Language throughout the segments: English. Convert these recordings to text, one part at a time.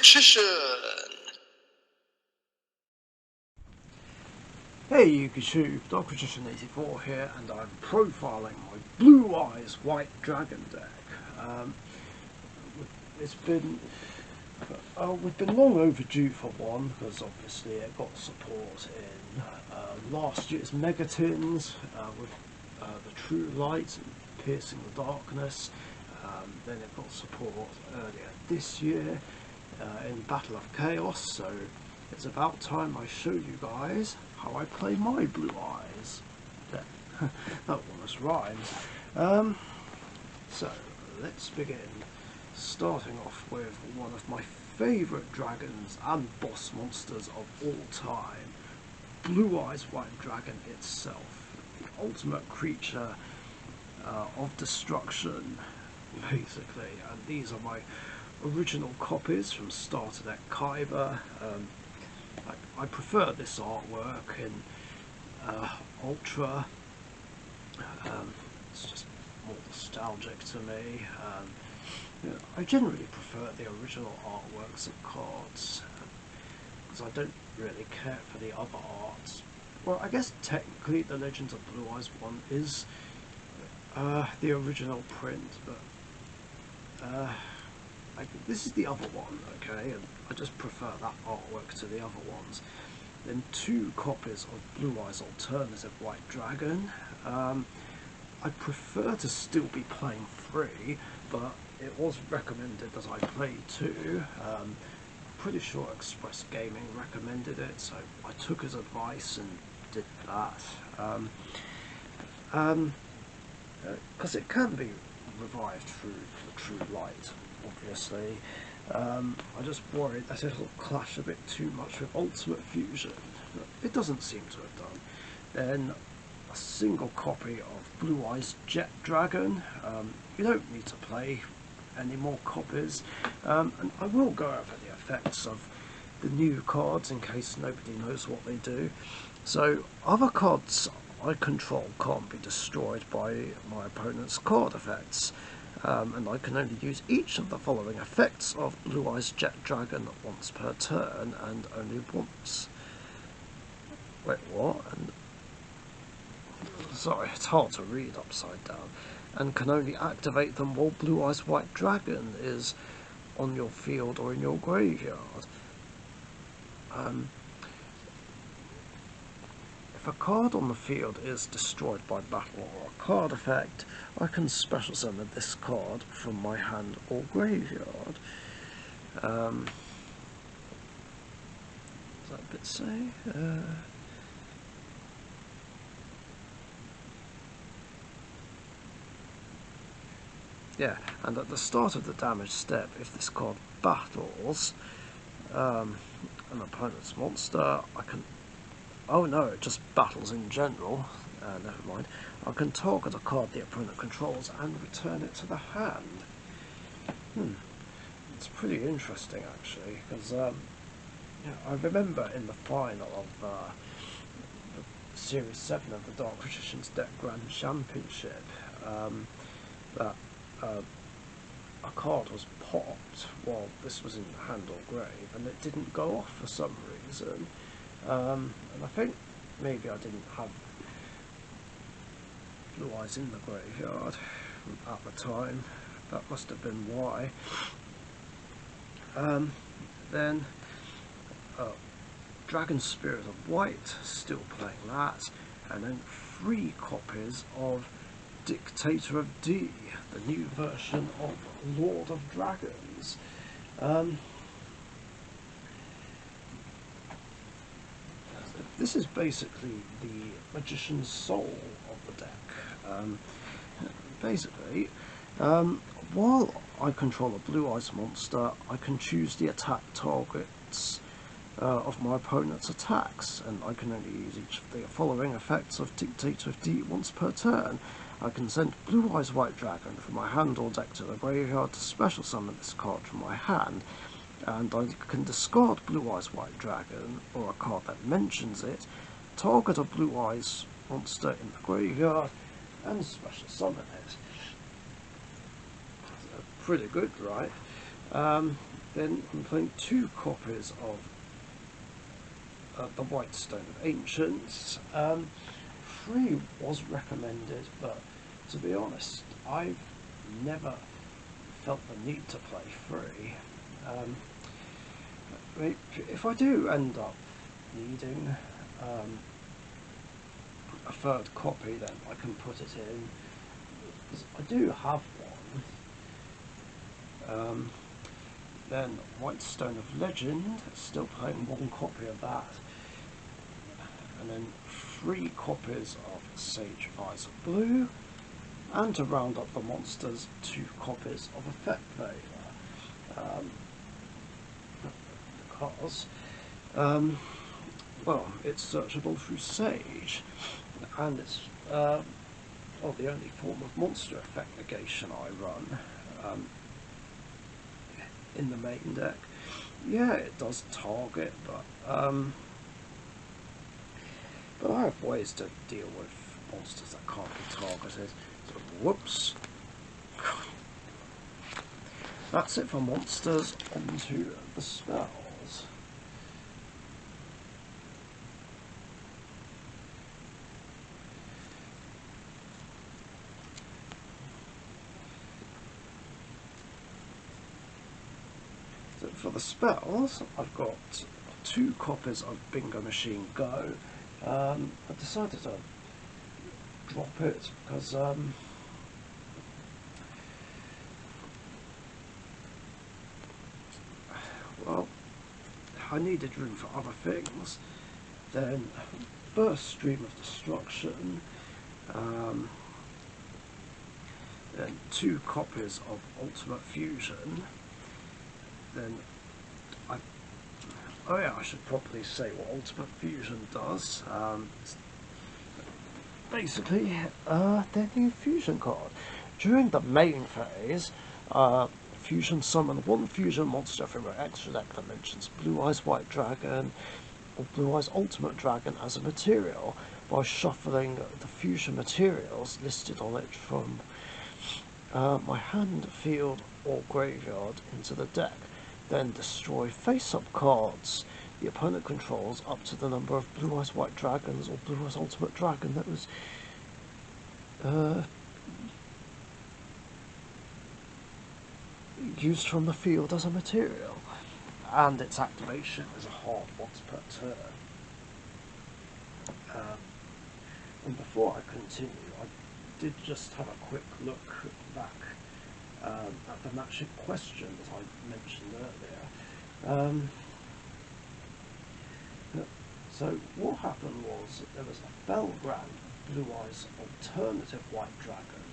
Richician! Hey YouTube, Richician 84 here, and I'm profiling my Blue Eyes White Dragon deck. We've been long overdue for one, because obviously it got support in last year's Megatins with the True Light and Piercing the Darkness. Then it got support earlier this year in Battle of Chaos, so it's about time I show you guys how I play my Blue Eyes. That almost rhymes. So let's begin. Starting off with one of my favourite dragons and boss monsters of all time, Blue Eyes White Dragon itself, the ultimate creature of destruction, basically. And these are my original copies from Starter Deck Kyber. I prefer this artwork in Ultra. It's just more nostalgic to me. I generally prefer the original artworks of cards because I don't really care for the other arts. Well, I guess technically the Legends of Blue Eyes 1 is the original print, but this is the other one, okay, and I just prefer that artwork to the other ones. Then 2 copies of Blue Eyes Alternative White Dragon. I prefer to still be playing 3, but it was recommended that I play 2. Pretty sure Express Gaming recommended it, so I took his advice and did that. Because it can be revived through the True Light, obviously. I just worried that it'll clash a bit too much with Ultimate Fusion. It doesn't seem to have done. Then a single copy of Blue Eyes Jet Dragon. You don't need to play any more copies, and I will go over the effects of the new cards in case nobody knows what they do. So other cards I control can't be destroyed by my opponent's card effects, and I can only use each of the following effects of Blue Eyes Jet Dragon once per turn, and only once. Wait, what? Sorry, it's hard to read upside down. And can only activate them while Blue Eyes White Dragon is on your field or in your graveyard. If a card on the field is destroyed by battle or a card effect, I can special summon this card from my hand or graveyard. Does that bit say? Yeah, and at the start of the damage step, if this card battles an opponent's monster, I can... Oh no, it just battles in general. Never mind. I can target a card the opponent controls and return it to the hand. It's pretty interesting, actually, because I remember in the final of the Series 7 of the Dark Richician's Deck Grand Championship that a card was popped while this was in the hand or grave, and it didn't go off for some reason. And I think maybe I didn't have Blue Eyes in the graveyard at the time. That must have been why. Then Dragon Spirit of White, still playing that, and then 3 copies of Dictator of D, the new version of Lord of Dragons. This is basically the Magician's Soul of the deck. Basically, while I control a Blue Eyes monster, I can choose the attack targets of my opponent's attacks, and I can only use each of the following effects of Dictator of D once per turn. I can send Blue Eyes White Dragon from my hand or deck to the graveyard to special summon this card from my hand, and I can discard Blue Eyes White Dragon, or a card that mentions it, target a Blue Eyes monster in the graveyard, and special summon it. Pretty good, right? Then I'm playing 2 copies of the White Stone of Ancients. 3 was recommended, but to be honest, I've never felt the need to play 3. If I do end up needing a 3rd copy, then I can put it in. I do have one. Then White Stone of Legend, still playing 1 copy of that. And then 3 copies of Sage Visor Blue. And to round up the monsters, 2 copies of Effect Vader. Because, well, it's searchable through Sage, and it's the only form of monster effect negation I run in the main deck. Yeah, it does target, but I have ways to deal with monsters that can't be targeted. So, whoops. That's it for monsters. Onto the spells. So for the spells, I've got 2 copies of Bingo Machine Go. I decided to drop it because well, I needed room for other things. Then Burst Stream of Destruction, then 2 copies of Ultimate Fusion. Then oh yeah, I should probably say what Ultimate Fusion does. Basically, their new fusion card. During the main phase, Fusion summon 1 fusion monster from your extra deck that mentions Blue Eyes White Dragon or Blue Eyes Ultimate Dragon as a material by shuffling the fusion materials listed on it from my hand, field or graveyard into the deck. Then destroy face-up cards the opponent controls up to the number of Blue Eyes White Dragons or Blue Eyes Ultimate Dragon that was used from the field as a material. And its activation is a hard once per turn. And before I continue, I did just have a quick look back at the matching question that I mentioned earlier. So what happened was that there was a Felgrand Blue Eyes alternative White Dragon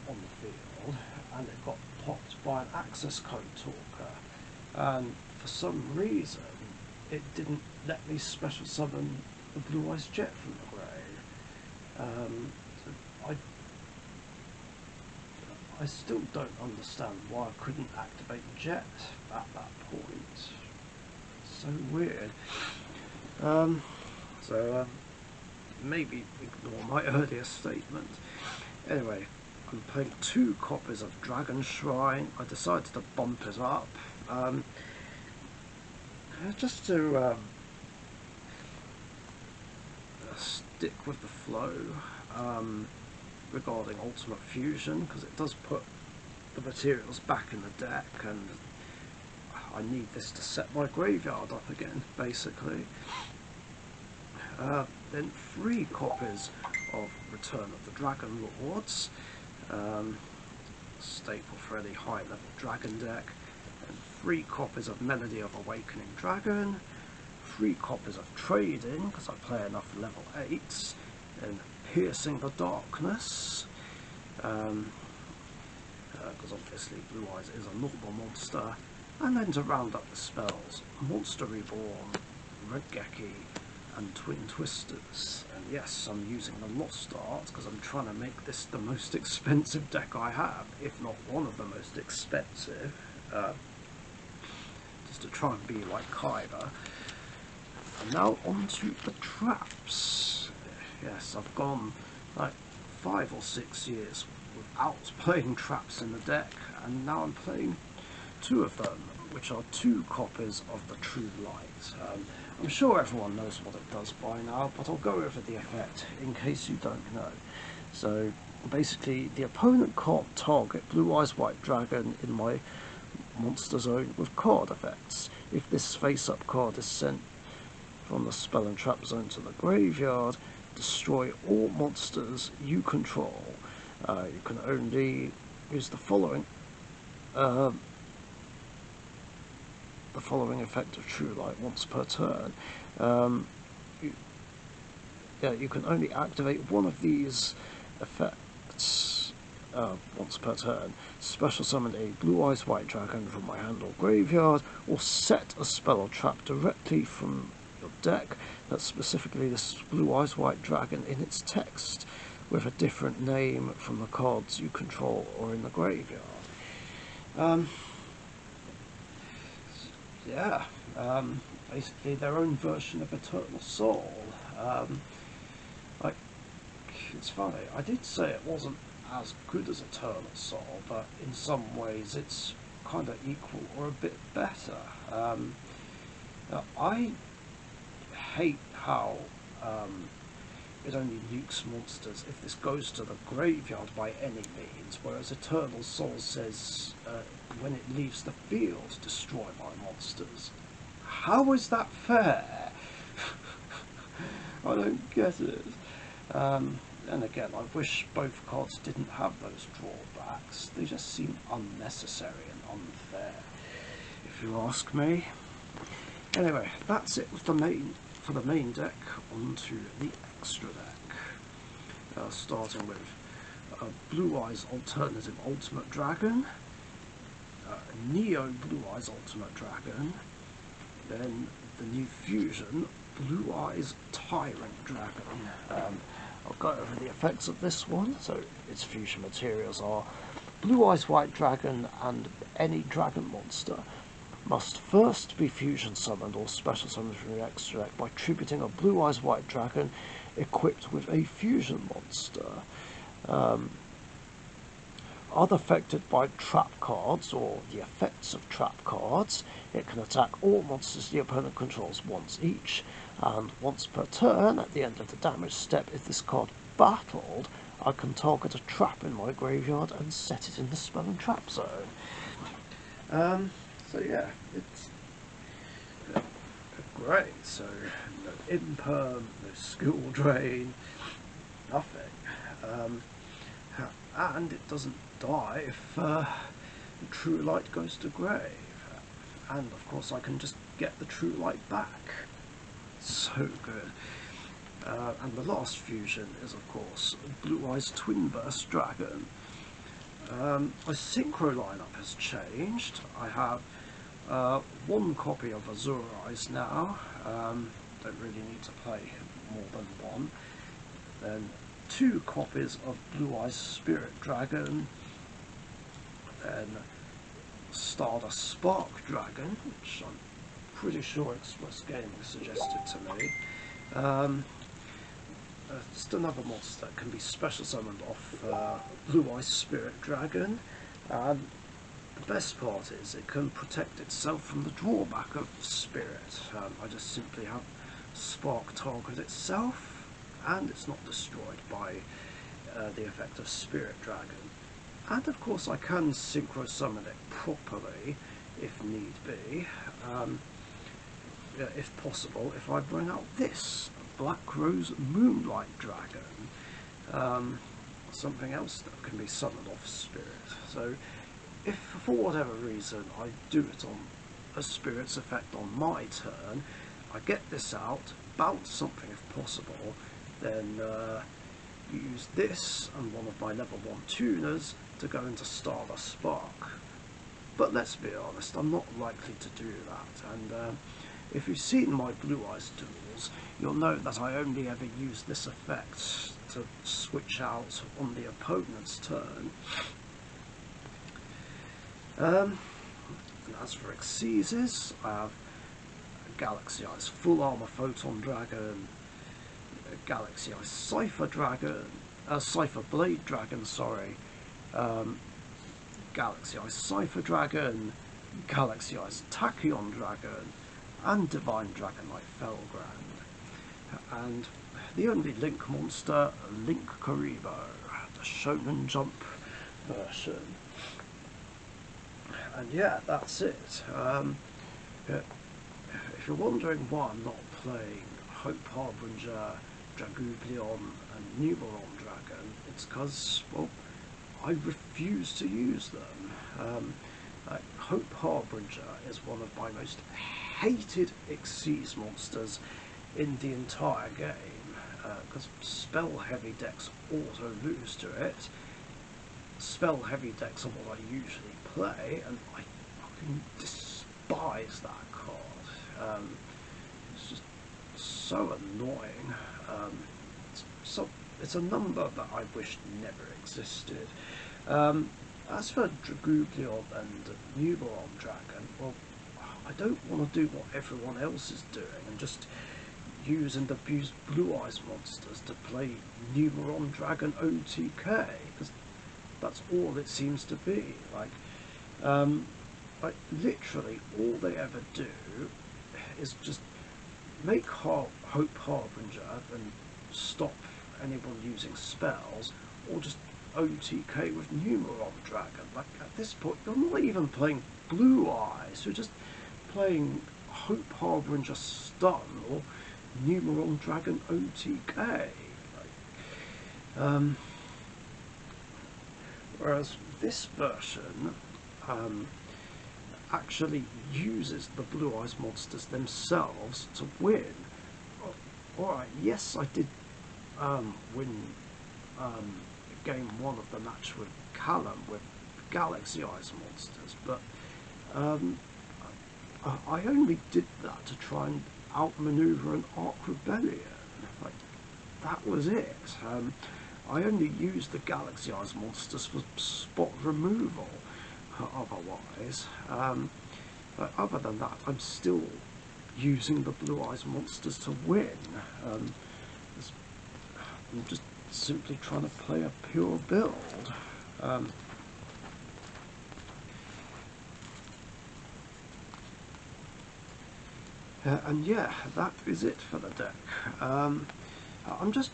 on the field, and it got popped by an access code talker, and for some reason it didn't let me special summon the Blue Eyes Jet from the grave. So I still don't understand why I couldn't activate Jet at that point. It's so weird. Maybe ignore my earlier statement. Anyway, I'm playing 2 copies of Dragon Shrine. I decided to bump it up. Just to stick with the flow regarding Ultimate Fusion, because it does put the materials back in the deck, and I need this to set my graveyard up again, basically. Then 3 copies of Return of the Dragon Lords, staple for any high-level dragon deck, and 3 copies of Melody of Awakening Dragon, 3 copies of Trading, because I play enough level 8s, and Piercing the Darkness, because obviously Blue Eyes is a normal monster, and then to round up the spells, Monster Reborn, Regeki, and Twin Twisters. And yes, I'm using the Lost Art because I'm trying to make this the most expensive deck I have, if not one of the most expensive, just to try and be like Kyber. And now on to the traps. Yes, I've gone like 5 or 6 years without playing traps in the deck, and now I'm playing 2 of them. which are 2 copies of the True Light. I'm sure everyone knows what it does by now, but I'll go over the effect in case you don't know. So basically, the opponent can't target Blue Eyes White Dragon in my monster zone with card effects. If this face-up card is sent from the spell and trap zone to the graveyard, destroy all monsters you control. You can only use the following effect of True Light once per turn. You can only activate one of these effects once per turn. Special summon a Blue Eyes White Dragon from my hand or graveyard, or set a spell or trap directly from your deck that specifically lists Blue Eyes White Dragon in its text, with a different name from the cards you control or in the graveyard. Basically their own version of Eternal Soul. It's funny, I did say it wasn't as good as Eternal Soul, but in some ways it's kind of equal or a bit better. I hate how it only nukes monsters if this goes to the graveyard by any means, whereas Eternal Soul says when it leaves the field, destroy my monsters. How is that fair? I don't get it. And again, I wish both cards didn't have those drawbacks. They just seem unnecessary and unfair, if you ask me. Anyway, that's it with the main deck. Onto the extra deck. Starting with Blue Eyes Alternative Ultimate Dragon, Neo Blue Eyes Ultimate Dragon, then the new fusion Blue Eyes Tyrant Dragon. I'll go over the effects of this one. So its fusion materials are Blue Eyes White Dragon, and any dragon monster must first be fusion summoned or special summoned from your extra deck by tributing a Blue Eyes White Dragon equipped with a fusion monster. Other affected by trap cards or the effects of trap cards, it can attack all monsters the opponent controls once each, and once per turn at the end of the damage step, if this card battled, I can target a trap in my graveyard and set it in the spell and trap zone. So yeah, it's great. So no imperm, no skill drain, nothing. And it doesn't die if True Light goes to grave. And of course I can just get the True Light back. So good. And the last fusion is of course Blue Eyes Twin Burst Dragon. My synchro lineup has changed. I have one copy of Azure Eyes now. Don't really need to play more than one. Then 2 copies of Blue Eyes Spirit Dragon, then Stardust Spark Dragon, which I'm pretty sure Express Gaming suggested to me. Just another monster that can be special summoned off Blue Eyes Spirit Dragon. The best part is it can protect itself from the drawback of Spirit. I just simply have Spark target itself, and it's not destroyed by the effect of Spirit Dragon. And of course I can synchro summon it properly if need be, if possible, if I bring out this Black Rose Moonlight Dragon, something else that can be summoned off Spirit. So if for whatever reason I do it on a Spirit's effect on my turn, I get this out, bounce something if possible, then use this and one of my level 1 tuners to go into Stardust Spark. But let's be honest, I'm not likely to do that, and if you've seen my Blue Eyes duels, you'll know that I only ever use this effect to switch out on the opponent's turn. And as for Exceeses, I have Galaxy Eyes Full Armor Photon Dragon, Galaxy Eyes Cypher Dragon, Cypher Blade Dragon, sorry, Galaxy Eyes Cypher Dragon, Galaxy Eyes Tachyon Dragon, and Divine Dragonite Felgrand. And the only Link monster, Link Karibo, the Shonen Jump version. And yeah, that's it. If you're wondering why I'm not playing Hope Harbinger, Dragoblion and Numeron Dragon, it's because, well, I refuse to use them. Hope Harbinger is one of my most hated Xyz monsters in the entire game, because spell heavy decks auto lose to it. Spell heavy decks are what I usually play, and I fucking despise that card. It's just so annoying. It's a number that I wish never existed. As for Dragoblion and Numeron Dragon, well, I don't want to do what everyone else is doing and just use and abuse Blue Eyes monsters to play Numeron Dragon OTK, because that's all it seems to be. Like literally all they ever do is just make Hope Harbinger and stop anyone using spells, or just OTK with Numeron Dragon. Like at this point, you're not even playing Blue Eyes, you're just playing Hope Harbinger Stun or Numeron Dragon OTK. Whereas this version actually uses the Blue Eyes monsters themselves to win. Alright, yes, I did win game 1 of the match with Callum with Galaxy Eyes monsters, but I only did that to try and outmaneuver an Arc Rebellion. Like, that was it. I only used the Galaxy Eyes monsters for spot removal otherwise. But other than that, I'm still using the Blue Eyes monsters to win. I'm just simply trying to play a pure build. And yeah, that is it for the deck. I'm just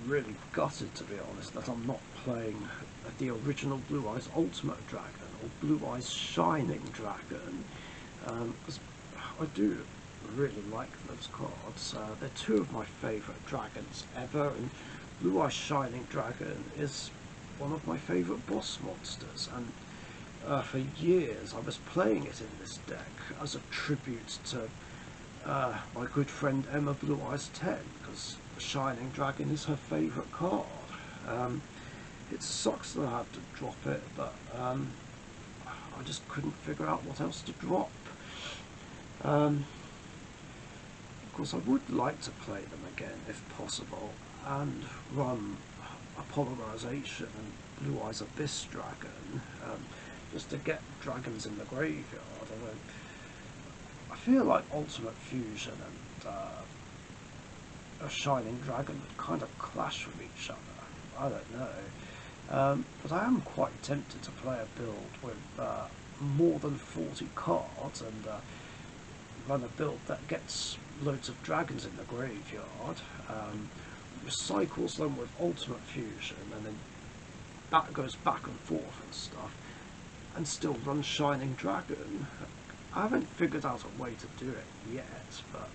really gutted, to be honest, that I'm not playing the original Blue Eyes Ultimate Dragon or Blue Eyes Shining Dragon, because I do really like those cards. They're two of my favourite dragons ever, and Blue Eyes Shining Dragon is one of my favourite boss monsters, and for years I was playing it in this deck as a tribute to my good friend Emma Blue Eyes 10, because Shining Dragon is her favourite card. It sucks that I have to drop it, but I just couldn't figure out what else to drop. Of course, I would like to play them again if possible, and run a Polymerization and Blue Eyes Abyss Dragon, just to get dragons in the graveyard. I feel like Ultimate Fusion and a Shining Dragon would kind of clash with each other. I don't know. But I am quite tempted to play a build with more than 40 cards and run a build that gets loads of dragons in the graveyard, recycles them with Ultimate Fusion, and then that goes back and forth and stuff, and still run Shining Dragon. I haven't figured out a way to do it yet, but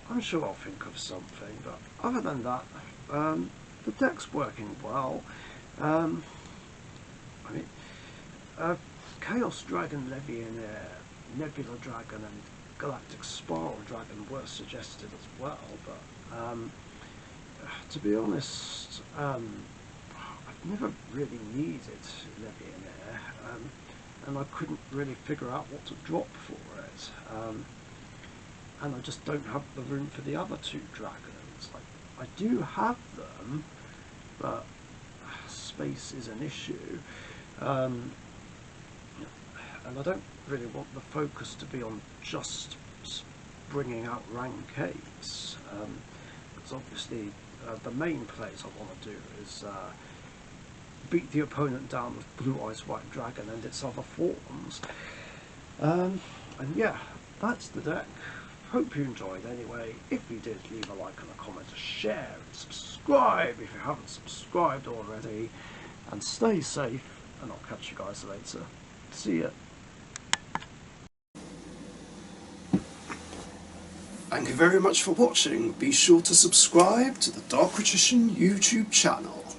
I'm sure I'll think of something. But other than that, the deck's working well. Chaos Dragon, Legionnaire, Nebula Dragon and Galactic Spiral Dragon were suggested as well, but to be honest, I've never really needed Legionnaire, and I couldn't really figure out what to drop for it, and I just don't have the room for the other two dragons. Like, I do have them, but space is an issue, and I don't really want the focus to be on just bringing out rank 8s, because obviously the main plays I want to do is beat the opponent down with Blue Eyes White Dragon and its other forms. And yeah, that's the deck. Hope you enjoyed anyway. If you did, leave a like and a comment, a share, and subscribe if you haven't subscribed already. And stay safe, and I'll catch you guys later. See ya. Thank you very much for watching. Be sure to subscribe to the Richician YouTube channel.